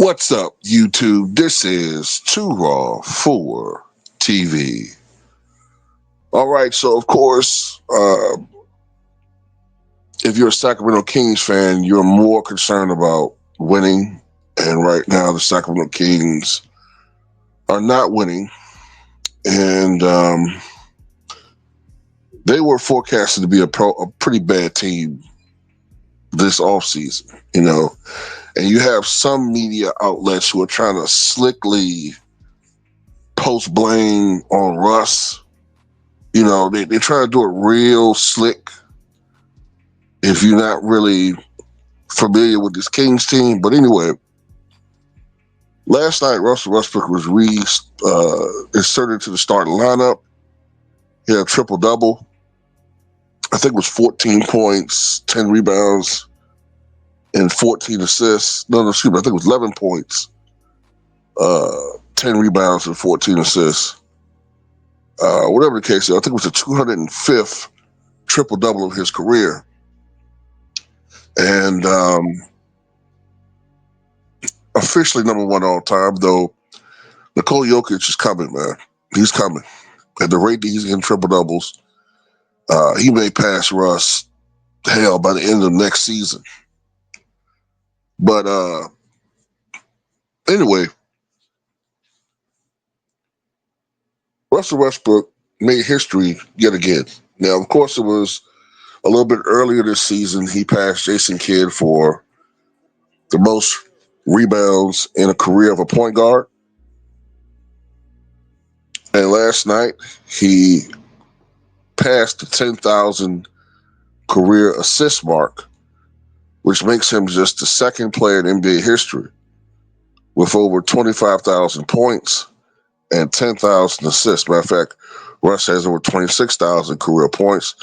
What's up, YouTube? This is Too Raw for TV. All right, so of course, if you're a Sacramento Kings fan, you're more concerned about winning. And right now, the Sacramento Kings are not winning. And they were forecasted to be a pretty bad team this offseason, And you have some media outlets who are trying to slickly post blame on Russ. They try to do it real slick if you're not really familiar with this Kings team. But anyway, last night Russell Westbrook was inserted to the starting lineup. He had a triple-double. I think it was 14 points, 10 rebounds, and 14 assists. No, excuse me. I think it was 11 points, 10 rebounds, and 14 assists. Whatever the case is, I think it was the 205th triple-double of his career. And officially number one all time, though, Nikola Jokic is coming, man. He's coming. At the rate that he's getting triple-doubles, he may pass Russ, hell, by the end of next season. But anyway, Russell Westbrook made history yet again. Now, of course, it was a little bit earlier this season. He passed Jason Kidd for the most rebounds in a career of a point guard. And last night, he passed the 10,000 career assist mark, which makes him just the second player in NBA history with over 25,000 points and 10,000 assists. Matter of fact, Russ has over 26,000 career points.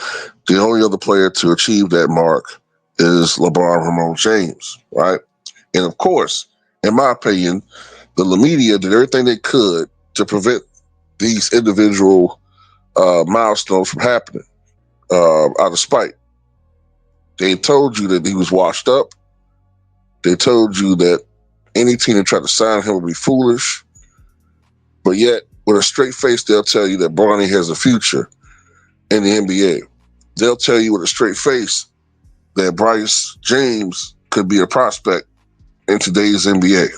The only other player to achieve that mark is LeBron James, right? And of course, in my opinion, the media did everything they could to prevent these individual milestones from happening out of spite. They told you that he was washed up. They told you that any team that tried to sign him would be foolish. But yet, with a straight face, they'll tell you that Bronny has a future in the NBA. They'll tell you with a straight face that Bryce James could be a prospect in today's NBA.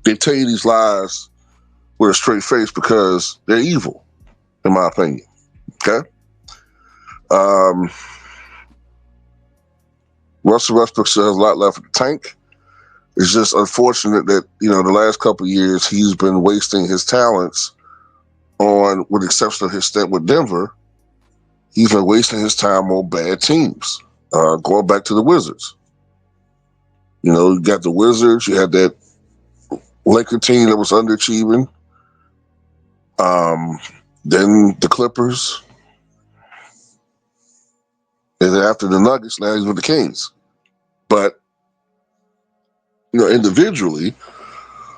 They tell you these lies with a straight face because they're evil, in my opinion. Okay? Russell Westbrook still has a lot left in the tank. It's just unfortunate that, the last couple of years he's been wasting his talents on, with the exception of his stint with Denver, he's been wasting his time on bad teams. Going back to the Wizards. You got the Wizards, you had that Laker team that was underachieving. Then the Clippers. And then after the Nuggets, now he's with the Kings. But, individually,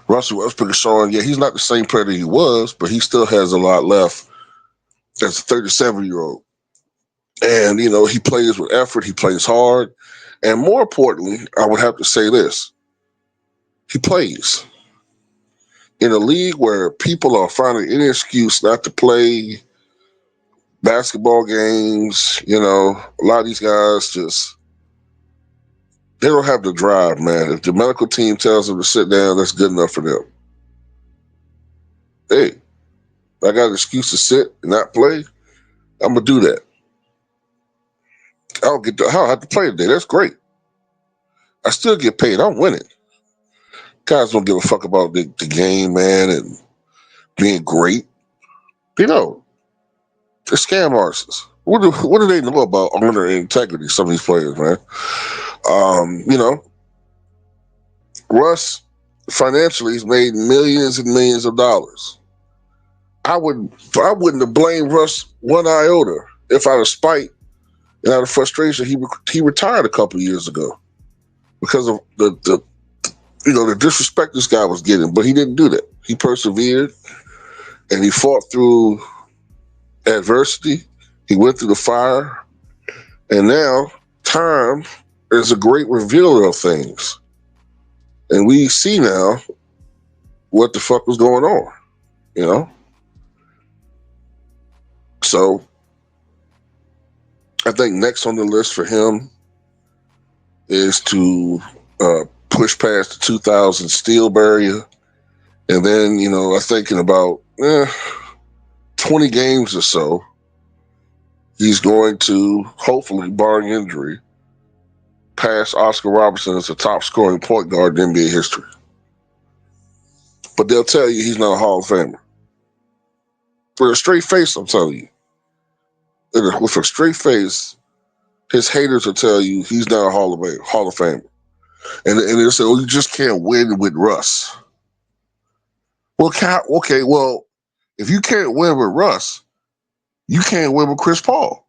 Russell Westbrook is showing, he's not the same player that he was, but he still has a lot left as a 37-year-old. And, he plays with effort, he plays hard. And more importantly, I would have to say this. He plays. In a league where people are finding any excuse not to play basketball games, a lot of these guys they don't have the drive, man. If the medical team tells them to sit down, that's good enough for them. Hey, I got an excuse to sit and not play, I'm going to do that. I don't have to play today. That's great. I still get paid. I'm winning. Guys don't give a fuck about the game, man, and being great. They're scam artists. What do they know about honor and integrity, some of these players, man? Russ, financially, he's made millions and millions of dollars. I wouldn't have blamed Russ one iota if out of spite and out of frustration he retired a couple of years ago because of the disrespect this guy was getting. But he didn't do that. He persevered and he fought through adversity. He went through the fire, and now time is a great revealer of things. And we see now what the fuck was going on, you know? So I think next on the list for him is to push past the 2000 steel barrier. And then, I'm thinking about 20 games or so, he's going to, hopefully, barring injury, pass Oscar Robertson as the top scoring point guard in NBA history. But they'll tell you he's not a Hall of Famer. With a straight face, I'm telling you. With a straight face, his haters will tell you he's not a Hall of Famer. And they'll say, you just can't win with Russ. Well, if you can't win with Russ, you can't win with Chris Paul.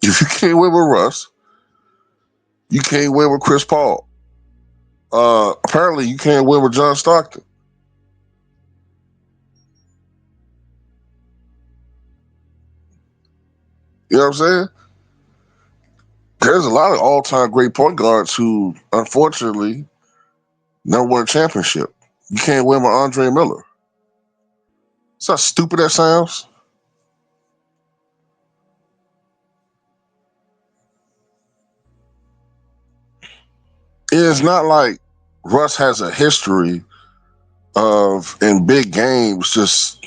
If you can't win with Russ, you can't win with Chris Paul. Apparently, you can't win with John Stockton. You know what I'm saying? There's a lot of all-time great point guards who, unfortunately, never won a championship. You can't win with Andre Miller. See how stupid that sounds? It's not like Russ has a history of, in big games, just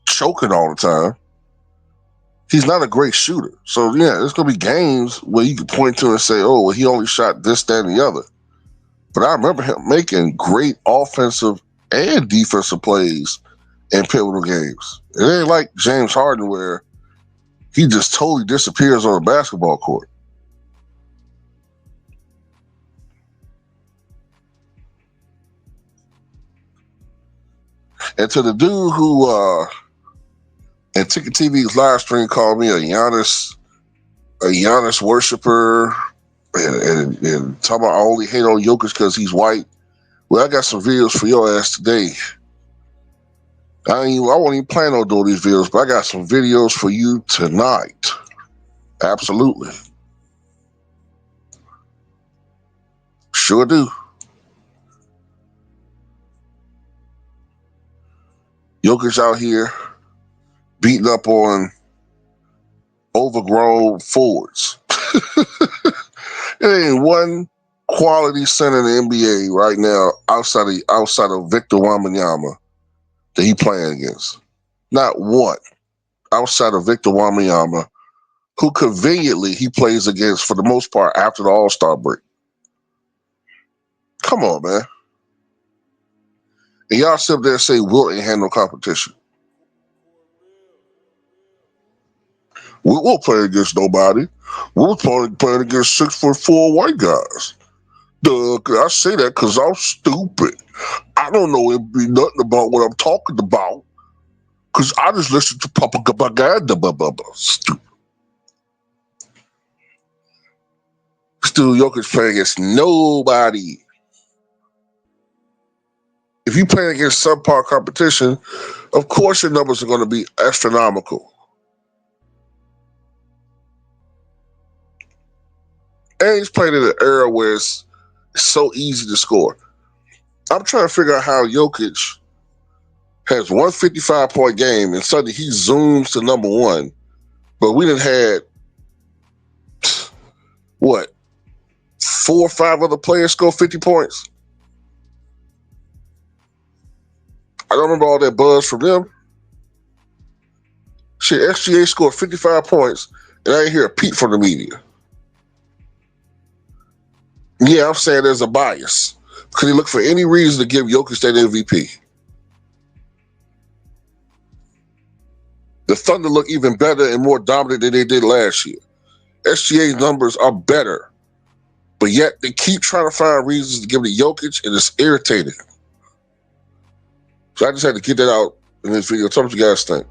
choking all the time. He's not a great shooter. So, yeah, there's going to be games where you can point to and say, oh, well, he only shot this, that, and the other. But I remember him making great offensive and defensive plays in pivotal games. It ain't like James Harden where he just totally disappears on a basketball court. And to the dude who and Ticket TV's live stream called me a Giannis worshiper and talking about I only hate on Jokic because he's white. Well, I got some videos for your ass today. I won't even plan on doing these videos, but I got some videos for you tonight. Absolutely. Sure do. Jokic out here beating up on overgrown forwards. There ain't one quality center in the NBA right now outside of Victor Wembanyama that he playing against. Not one outside of Victor Wembanyama, who conveniently he plays against for the most part after the All-Star break. Come on, man. And y'all sit there and say Wilt ain't had no competition. We'll play against nobody. We're playing against 6'4" white guys. I say that because I'm stupid. I don't know it be nothing about what I'm talking about. Because I just listen to propaganda. Stupid. Still, Jokic playing against nobody. If you play against subpar competition, of course your numbers are going to be astronomical. And he's playing in an era where it's so easy to score. I'm trying to figure out how Jokic has 155-point game and suddenly he zooms to number one. But we done had, what, 4 or 5 other players score 50 points? I don't remember all that buzz from them. Shit, SGA scored 55 points, and I didn't hear a peep from the media. Yeah, I'm saying there's a bias. Could he look for any reason to give Jokic that MVP? The Thunder look even better and more dominant than they did last year. SGA's numbers are better, but yet they keep trying to find reasons to give it to Jokic, and it's irritating. So I just had to get that out in this video. Tell me what you guys think.